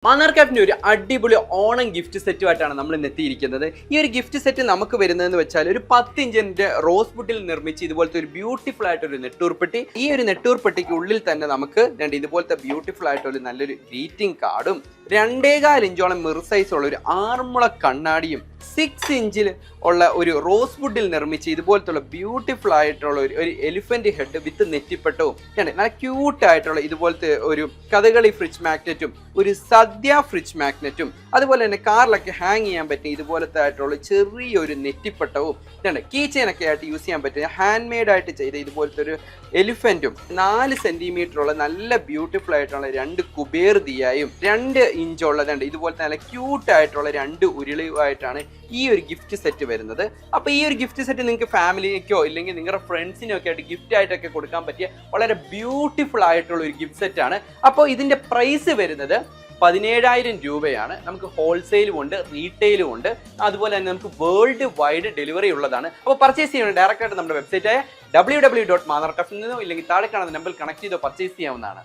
മാന്നാർക്കാപ്പിന്റെ ഒരു അടിപൊളി ഓണം ഗിഫ്റ്റ് സെറ്റുമായിട്ടാണ് നമ്മൾ ഇന്ന് എത്തിയിരിക്കുന്നത്. ഈ ഒരു ഗിഫ്റ്റ് സെറ്റ് നമുക്ക് വരുന്നതെന്ന് വെച്ചാൽ ഒരു 10 ഇഞ്ചിന്റെ റോസ് വുഡിൽ നിർമ്മിച്ച് ഇതുപോലത്തെ ഒരു ബ്യൂട്ടിഫുൾ ആയിട്ടൊരു നെട്ടൂർപ്പെട്ടി. ഈ ഒരു നെട്ടൂർപ്പെട്ടിക്ക് ഉള്ളിൽ തന്നെ നമുക്ക് ഇതുപോലത്തെ ബ്യൂട്ടിഫുൾ ആയിട്ടൊരു നല്ലൊരു ഗ്രീറ്റിംഗ് കാർഡും 2.25 ഇഞ്ചോളം മിറർ സൈസ് ഉള്ള ഒരു ആറന്മുള കണ്ണാടിയും 6 ഇഞ്ചിൽ ഉള്ള ഒരു റോസ് വുഡിൽ നിർമ്മിച്ച് ഇതുപോലത്തെ ബ്യൂട്ടിഫുൾ ആയിട്ടുള്ള ഒരു എലിഫന്റ് ഹെഡ് വിത്ത് നെറ്റിപ്പട്ടവും നല്ല ക്യൂട്ട് ആയിട്ടുള്ള ഇതുപോലത്തെ ഒരു കഥകളി ഫ്രിഡ്ജ് മാഗ്നറ്റും ഒരു സദ്യ ഫ്രിഡ്ജ് മാഗ്നറ്റും അതുപോലെ തന്നെ കാറിലൊക്കെ ഹാങ് ചെയ്യാൻ പറ്റിയ ഇതുപോലത്തെ ആയിട്ടുള്ള ചെറിയൊരു നെറ്റിപ്പട്ടവും കീ ചെയിനൊക്കെ ആയിട്ട് യൂസ് ചെയ്യാൻ പറ്റിയ ഹാൻഡ് മെയ്ഡ് ആയിട്ട് ചെയ്ത ഇതുപോലത്തെ ഒരു എലിഫന്റും 4 സെന്റിമീറ്റർ ഉള്ള നല്ല ബ്യൂട്ടിഫുൾ ആയിട്ടുള്ള 2 കുബേർ ദിയായും 2 ഇഞ്ചുള്ളതുണ്ട് ഇതുപോലത്തെ നല്ല ക്യൂട്ട് ആയിട്ടുള്ള 2 ഉരുളിയുമായിട്ടാണ് ഈ ഒരു ഗിഫ്റ്റ് സെറ്റ് വരുന്നത്. അപ്പോൾ ഈ ഒരു ഗിഫ്റ്റ് സെറ്റ് നിങ്ങൾക്ക് ഫാമിലിക്കോ ഇല്ലെങ്കിൽ നിങ്ങളുടെ ഫ്രണ്ട്സിനോ ഒക്കെ ആയിട്ട് ഗിഫ്റ്റ് ആയിട്ടൊക്കെ കൊടുക്കാൻ പറ്റിയ വളരെ ബ്യൂട്ടിഫുൾ ആയിട്ടുള്ള ഒരു ഗിഫ്റ്റ് സെറ്റ് ആണ്. അപ്പോൾ ഇതിന്റെ പ്രൈസ് വരുന്നത് 17,000 രൂപയാണ്. നമുക്ക് ഹോൾസെയിലും ഉണ്ട്, റീറ്റെയിലും ഉണ്ട്, അതുപോലെ തന്നെ നമുക്ക് വേൾഡ് വൈഡ് ഡെലിവറി ഉള്ളതാണ്. അപ്പോൾ പർച്ചേസ് ചെയ്യണം ഡയറക്റ്റ് ആയിട്ട് നമ്മുടെ വെബ്സൈറ്റായ www.manarcafe നിന്നോ ഇല്ലെങ്കിൽ താഴെ കാണുന്ന നമ്പറിൽ കണക്ട് ചെയ്തോ പർച്ചേസ് ചെയ്യാവുന്നതാണ്.